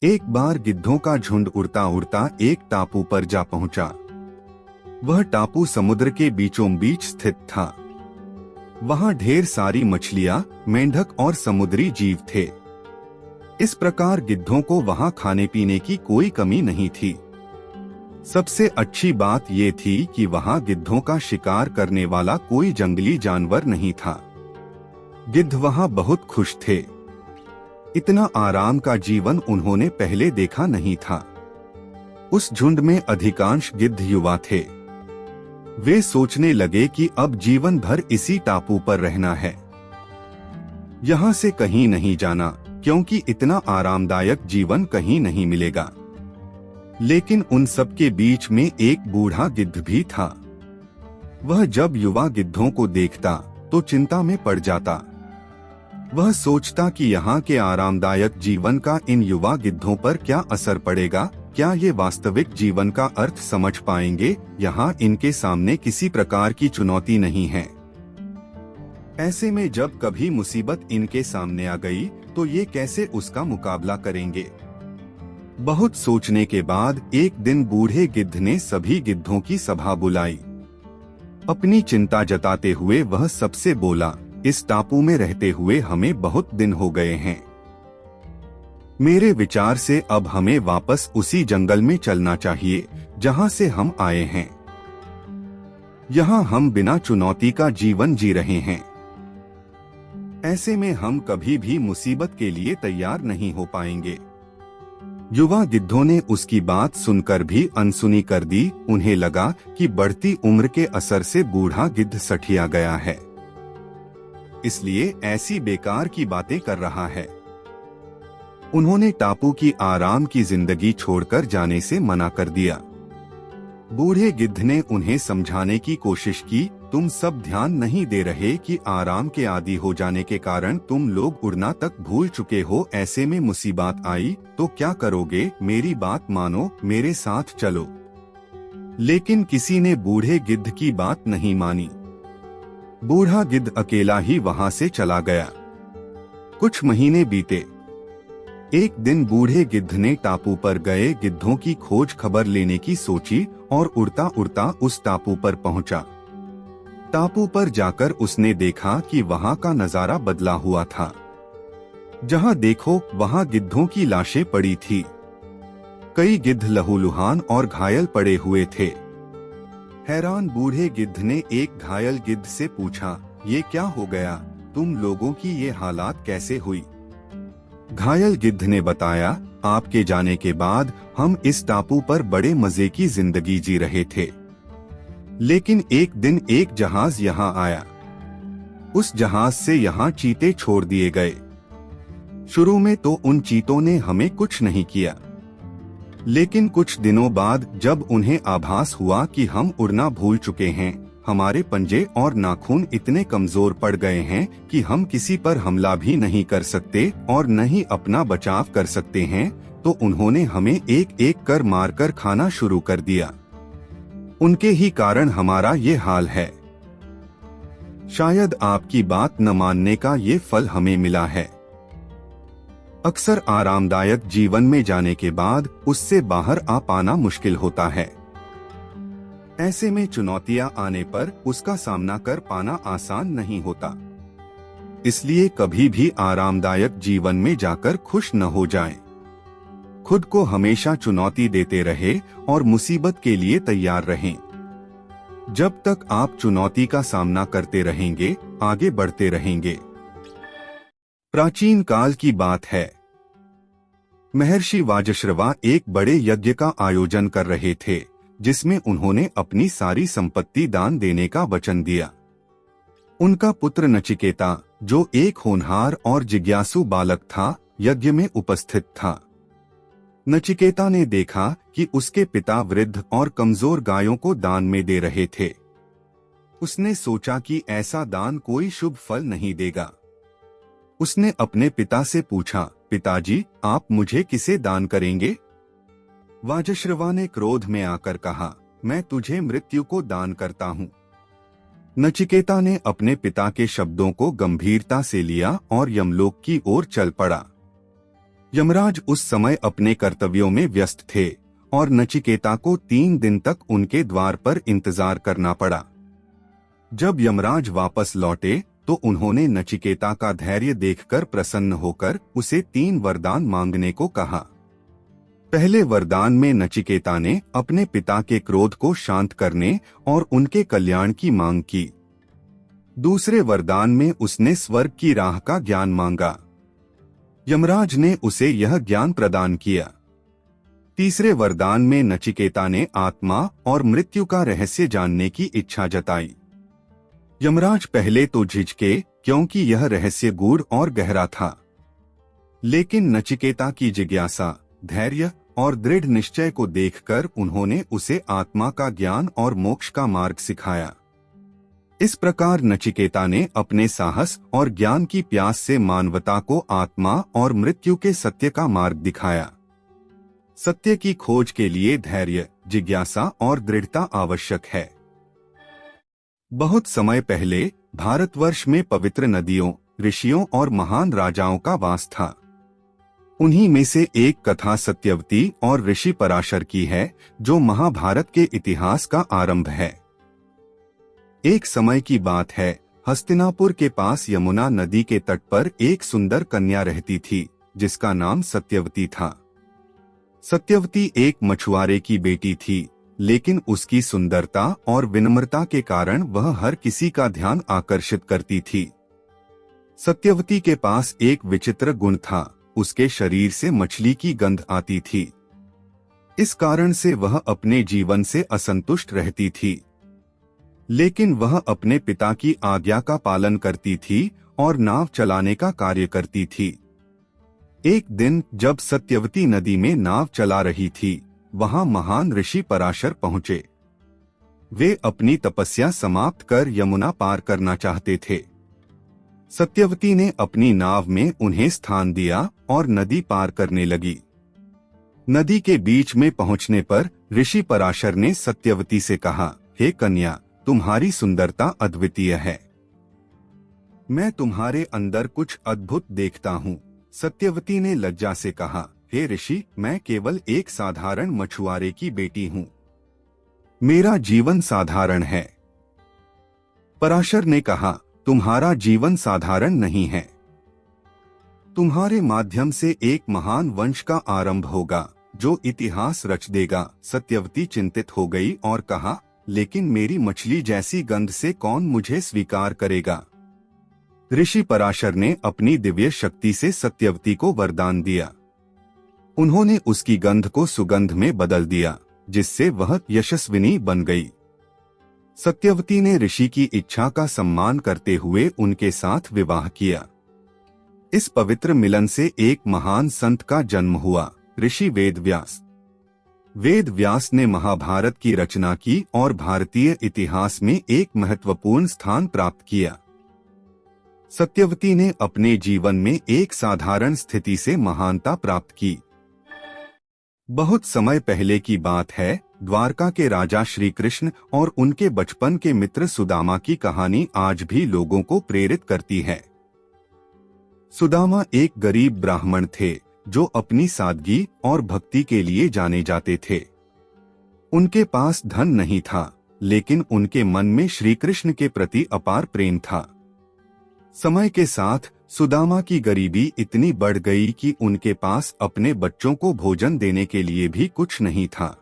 एक बार गिद्धों का झुंड उड़ता उड़ता एक टापू पर जा पहुंचा। वह टापू समुद्र के बीचों बीच स्थित था। वहां ढेर सारी मछलियां, मेंढक और समुद्री जीव थे। इस प्रकार गिद्धों को वहां खाने पीने की कोई कमी नहीं थी। सबसे अच्छी बात ये थी कि वहां गिद्धों का शिकार करने वाला कोई जंगली जानवर नहीं था। गिद्ध वहां बहुत खुश थे। इतना आराम का जीवन उन्होंने पहले देखा नहीं था। उस झुंड में अधिकांश गिद्ध युवा थे। वे सोचने लगे कि अब जीवन भर इसी टापू पर रहना है, यहाँ से कहीं नहीं जाना, क्योंकि इतना आरामदायक जीवन कहीं नहीं मिलेगा। लेकिन उन सब के बीच में एक बूढ़ा गिद्ध भी था। वह जब युवा गिद्धों को देखता तो चिंता में पड़ जाता। वह सोचता कि यहाँ के आरामदायक जीवन का इन युवा गिद्धों पर क्या असर पड़ेगा, क्या ये वास्तविक जीवन का अर्थ समझ पाएंगे। यहाँ इनके सामने किसी प्रकार की चुनौती नहीं है। ऐसे में जब कभी मुसीबत इनके सामने आ गई तो ये कैसे उसका मुकाबला करेंगे। बहुत सोचने के बाद एक दिन बूढ़े गिद्ध ने सभी गिद्धों की सभा बुलाई। अपनी चिंता जताते हुए वह सबसे बोला, इस टापू में रहते हुए हमें बहुत दिन हो गए हैं। मेरे विचार से अब हमें वापस उसी जंगल में चलना चाहिए जहां से हम आए हैं। यहाँ हम बिना चुनौती का जीवन जी रहे हैं। ऐसे में हम कभी भी मुसीबत के लिए तैयार नहीं हो पाएंगे। युवा गिद्धों ने उसकी बात सुनकर भी अनसुनी कर दी। उन्हें लगा कि बढ़ती उम्र के असर से बूढ़ा गिद्ध सठिया गया है, इसलिए ऐसी बेकार की बातें कर रहा है। उन्होंने टापू की आराम की जिंदगी छोड़कर जाने से मना कर दिया। बूढ़े गिद्ध ने उन्हें समझाने की कोशिश की, तुम सब ध्यान नहीं दे रहे कि आराम के आदी हो जाने के कारण तुम लोग उड़ना तक भूल चुके हो। ऐसे में मुसीबत आई तो क्या करोगे। मेरी बात मानो, मेरे साथ चलो। लेकिन किसी ने बूढ़े गिद्ध की बात नहीं मानी। बूढ़ा गिद्ध अकेला ही वहां से चला गया। कुछ महीने बीते। एक दिन बूढ़े गिद्ध ने टापू पर गए गिद्धों की खोज खबर लेने की सोची और उड़ता उड़ता उस टापू पर पहुंचा। टापू पर जाकर उसने देखा कि वहां का नजारा बदला हुआ था। जहां देखो वहां गिद्धों की लाशें पड़ी थी। कई गिद्ध लहूलुहान और घायल पड़े हुए थे। हैरान बूढ़े गिद्ध ने एक घायल गिद्ध से पूछा, ये क्या हो गया, तुम लोगों की ये हालात कैसे हुई। घायल गिद्ध ने बताया, आपके जाने के बाद हम इस टापू पर बड़े मजे की जिंदगी जी रहे थे। लेकिन एक दिन एक जहाज यहाँ आया। उस जहाज से यहाँ चीते छोड़ दिए गए। शुरू में तो उन चीतों ने हमें कुछ नहीं किया, लेकिन कुछ दिनों बाद जब उन्हें आभास हुआ कि हम उड़ना भूल चुके हैं, हमारे पंजे और नाखून इतने कमजोर पड़ गए हैं कि हम किसी पर हमला भी नहीं कर सकते और न ही अपना बचाव कर सकते हैं, तो उन्होंने हमें एक एक कर मारकर खाना शुरू कर दिया। उनके ही कारण हमारा ये हाल है। शायद आपकी बात न मानने का ये फल हमें मिला है। अक्सर आरामदायक जीवन में जाने के बाद उससे बाहर आ पाना मुश्किल होता है। ऐसे में चुनौतियां आने पर उसका सामना कर पाना आसान नहीं होता। इसलिए कभी भी आरामदायक जीवन में जाकर खुश न हो जाएं। खुद को हमेशा चुनौती देते रहे और मुसीबत के लिए तैयार रहें। जब तक आप चुनौती का सामना करते रहेंगे, आगे बढ़ते रहेंगे। प्राचीन काल की बात है। महर्षि वाजश्रवा एक बड़े यज्ञ का आयोजन कर रहे थे, जिसमें उन्होंने अपनी सारी संपत्ति दान देने का वचन दिया। उनका पुत्र नचिकेता, जो एक होनहार और जिज्ञासु बालक था, यज्ञ में उपस्थित था। नचिकेता ने देखा कि उसके पिता वृद्ध और कमजोर गायों को दान में दे रहे थे। उसने सोचा कि ऐसा दान कोई शुभ फल नहीं देगा। उसने अपने पिता से पूछा, पिताजी, आप मुझे किसे दान करेंगे। वाजश्रवा ने क्रोध में आकर कहा, मैं तुझे मृत्यु को दान करता हूँ। नचिकेता ने अपने पिता के शब्दों को गंभीरता से लिया और यमलोक की ओर चल पड़ा। यमराज उस समय अपने कर्तव्यों में व्यस्त थे और नचिकेता को 3 दिन तक उनके द्वार पर इंतजार करना पड़ा। जब यमराज वापस लौटे तो उन्होंने नचिकेता का धैर्य देखकर प्रसन्न होकर उसे 3 वरदान मांगने को कहा। पहले वरदान में नचिकेता ने अपने पिता के क्रोध को शांत करने और उनके कल्याण की मांग की। दूसरे वरदान में उसने स्वर्ग की राह का ज्ञान मांगा। यमराज ने उसे यह ज्ञान प्रदान किया। तीसरे वरदान में नचिकेता ने आत्मा और मृत्यु का रहस्य जानने की इच्छा जताई। यमराज पहले तो झिझके क्योंकि यह रहस्य गूढ़ और गहरा था, लेकिन नचिकेता की जिज्ञासा, धैर्य और दृढ़ निश्चय को देखकर उन्होंने उसे आत्मा का ज्ञान और मोक्ष का मार्ग सिखाया। इस प्रकार नचिकेता ने अपने साहस और ज्ञान की प्यास से मानवता को आत्मा और मृत्यु के सत्य का मार्ग दिखाया। सत्य की खोज के लिए धैर्य, जिज्ञासा और दृढ़ता आवश्यक है। बहुत समय पहले भारतवर्ष में पवित्र नदियों, ऋषियों और महान राजाओं का वास था। उन्हीं में से एक कथा सत्यवती और ऋषि पराशर की है, जो महाभारत के इतिहास का आरंभ है। एक समय की बात है, हस्तिनापुर के पास यमुना नदी के तट पर एक सुंदर कन्या रहती थी, जिसका नाम सत्यवती था। सत्यवती एक मछुआरे की बेटी थी, लेकिन उसकी सुंदरता और विनम्रता के कारण वह हर किसी का ध्यान आकर्षित करती थी। सत्यवती के पास एक विचित्र गुण था, उसके शरीर से मछली की गंध आती थी। इस कारण से वह अपने जीवन से असंतुष्ट रहती थी, लेकिन वह अपने पिता की आज्ञा का पालन करती थी और नाव चलाने का कार्य करती थी। एक दिन जब सत्यवती नदी में नाव चला रही थी, वहां महान ऋषि पराशर पहुंचे। वे अपनी तपस्या समाप्त कर यमुना पार करना चाहते थे। सत्यवती ने अपनी नाव में उन्हें स्थान दिया और नदी पार करने लगी। नदी के बीच में पहुंचने पर ऋषि पराशर ने सत्यवती से कहा, हे कन्या, तुम्हारी सुंदरता अद्वितीय है। मैं तुम्हारे अंदर कुछ अद्भुत देखता हूँ। सत्यवती ने लज्जा से कहा, हे ऋषि, मैं केवल एक साधारण मछुआरे की बेटी हूँ। मेरा जीवन साधारण है। पराशर ने कहा, तुम्हारा जीवन साधारण नहीं है। तुम्हारे माध्यम से एक महान वंश का आरंभ होगा, जो इतिहास रच देगा। सत्यवती चिंतित हो गई और कहा, लेकिन मेरी मछली जैसी गंध से कौन मुझे स्वीकार करेगा? ऋषि पराशर ने अपनी दिव्य शक्ति से सत्यवती को वरदान दिया। उन्होंने उसकी गंध को सुगंध में बदल दिया, जिससे वह यशस्विनी बन गई। सत्यवती ने ऋषि की इच्छा का सम्मान करते हुए उनके साथ विवाह किया। इस पवित्र मिलन से एक महान संत का जन्म हुआ, ऋषि वेदव्यास। वेद व्यास ने महाभारत की रचना की और भारतीय इतिहास में एक महत्वपूर्ण स्थान प्राप्त किया। सत्यवती ने अपने जीवन में एक साधारण स्थिति से महानता प्राप्त की। बहुत समय पहले की बात है, द्वारका के राजा श्री कृष्ण और उनके बचपन के मित्र सुदामा की कहानी आज भी लोगों को प्रेरित करती है। सुदामा एक गरीब ब्राह्मण थे, जो अपनी सादगी और भक्ति के लिए जाने जाते थे। उनके पास धन नहीं था, लेकिन उनके मन में श्री कृष्ण के प्रति अपार प्रेम था। समय के साथ सुदामा की गरीबी इतनी बढ़ गई कि उनके पास अपने बच्चों को भोजन देने के लिए भी कुछ नहीं था।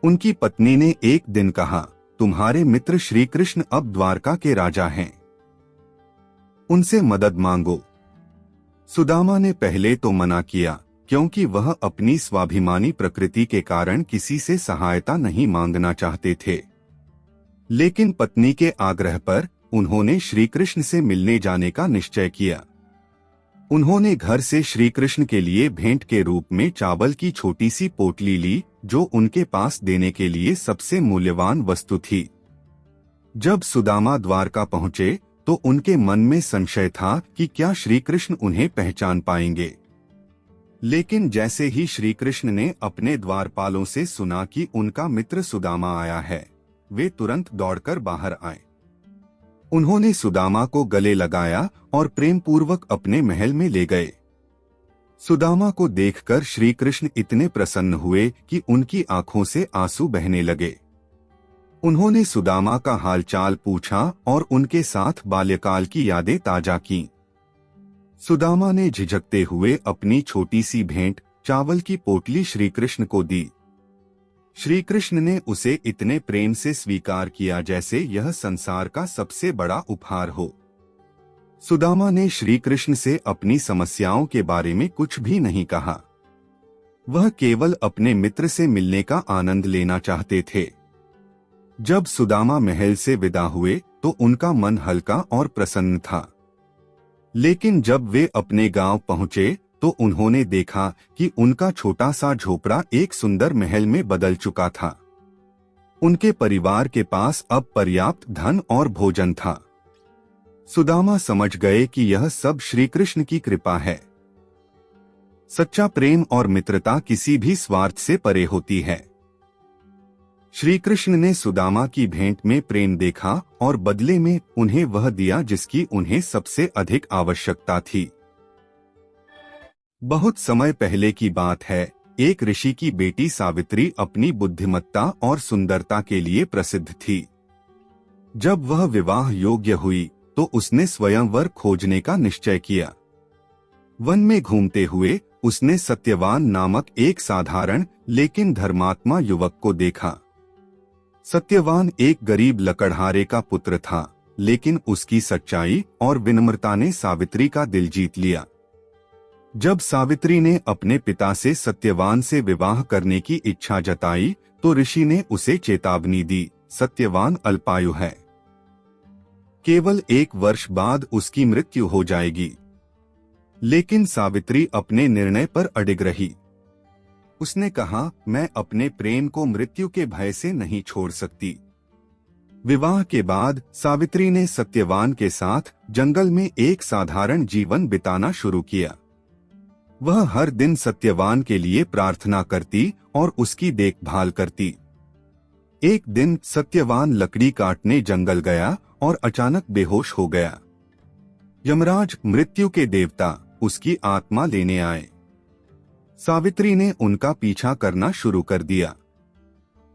उनकी पत्नी ने एक दिन कहा, तुम्हारे मित्र श्री कृष्ण अब द्वारका के राजा हैं, उनसे मदद मांगो। सुदामा ने पहले तो मना किया, क्योंकि वह अपनी स्वाभिमानी प्रकृति के कारण किसी से सहायता नहीं मांगना चाहते थे। लेकिन पत्नी के आग्रह पर उन्होंने श्री कृष्ण से मिलने जाने का निश्चय किया। उन्होंने घर से श्री कृष्ण के लिए भेंट के रूप में चावल की छोटी सी पोटली ली, जो उनके पास देने के लिए सबसे मूल्यवान वस्तु थी। जब सुदामा द्वारका पहुंचे तो उनके मन में संशय था कि क्या श्री कृष्ण उन्हें पहचान पाएंगे। लेकिन जैसे ही श्री कृष्ण ने अपने द्वारपालों से सुना कि उनका मित्र सुदामा आया है, वे तुरंत दौड़कर बाहर आए। उन्होंने सुदामा को गले लगाया और प्रेम पूर्वक अपने महल में ले गए। सुदामा को देखकर श्री कृष्ण इतने प्रसन्न हुए कि उनकी आंखों से आंसू बहने लगे। उन्होंने सुदामा का हालचाल पूछा और उनके साथ बाल्यकाल की यादें ताजा की। सुदामा ने झिझकते हुए अपनी छोटी सी भेंट, चावल की पोटली श्री कृष्ण को दी। श्री कृष्ण ने उसे इतने प्रेम से स्वीकार किया जैसे यह संसार का सबसे बड़ा उपहार हो। सुदामा ने श्री कृष्ण से अपनी समस्याओं के बारे में कुछ भी नहीं कहा। वह केवल अपने मित्र से मिलने का आनंद लेना चाहते थे। जब सुदामा महल से विदा हुए तो उनका मन हल्का और प्रसन्न था। लेकिन जब वे अपने गांव पहुंचे तो उन्होंने देखा कि उनका छोटा सा झोपड़ा एक सुंदर महल में बदल चुका था। उनके परिवार के पास अब पर्याप्त धन और भोजन था। सुदामा समझ गए कि यह सब श्री कृष्ण की कृपा है। सच्चा प्रेम और मित्रता किसी भी स्वार्थ से परे होती है। श्री कृष्ण ने सुदामा की भेंट में प्रेम देखा और बदले में उन्हें वह दिया जिसकी उन्हें सबसे अधिक आवश्यकता थी। बहुत समय पहले की बात है, एक ऋषि की बेटी सावित्री अपनी बुद्धिमत्ता और सुंदरता के लिए प्रसिद्ध थी। जब वह विवाह योग्य हुई तो उसने स्वयंवर खोजने का निश्चय किया। वन में घूमते हुए उसने सत्यवान नामक एक साधारण लेकिन धर्मात्मा युवक को देखा। सत्यवान एक गरीब लकड़हारे का पुत्र था, लेकिन उसकी सच्चाई और विनम्रता ने सावित्री का दिल जीत लिया। जब सावित्री ने अपने पिता से सत्यवान से विवाह करने की इच्छा जताई तो ऋषि ने उसे चेतावनी दी, सत्यवान अल्पायु है। केवल 1 वर्ष बाद उसकी मृत्यु हो जाएगी। लेकिन सावित्री अपने निर्णय पर अडिग रही। उसने कहा, मैं अपने प्रेम को मृत्यु के भय से नहीं छोड़ सकती। विवाह के बाद सावित्री ने सत्यवान के साथ जंगल में एक साधारण जीवन बिताना शुरू किया। वह हर दिन सत्यवान के लिए प्रार्थना करती और उसकी देखभाल करती। एक दिन सत्यवान लकड़ी काटने जंगल गया और अचानक बेहोश हो गया। यमराज, मृत्यु के देवता, उसकी आत्मा लेने आए। सावित्री ने उनका पीछा करना शुरू कर दिया।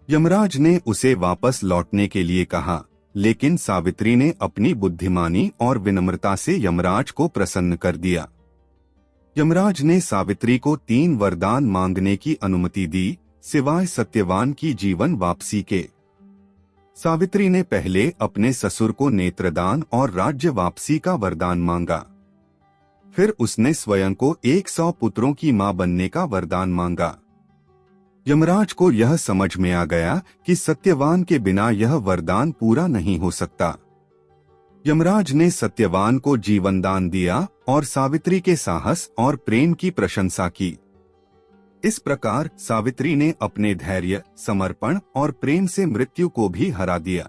यमराज ने उसे वापस लौटने के लिए कहा, लेकिन सावित्री ने अपनी बुद्धिमानी और विनम्रता से यमराज को प्रसन्न कर दिया। यमराज ने सावित्री को 3 वरदान मांगने की अनुमति दी, सिवाय सत्यवान की जीवन वापसी के। सावित्री ने पहले अपने ससुर को नेत्रदान और राज्य वापसी का वरदान मांगा। फिर उसने स्वयं को 100 पुत्रों की मां बनने का वरदान मांगा। यमराज को यह समझ में आ गया कि सत्यवान के बिना यह वरदान पूरा नहीं हो सकता। यमराज ने सत्यवान को जीवन दान दिया और सावित्री के साहस और प्रेम की प्रशंसा की। इस प्रकार सावित्री ने अपने धैर्य, समर्पण और प्रेम से मृत्यु को भी हरा दिया।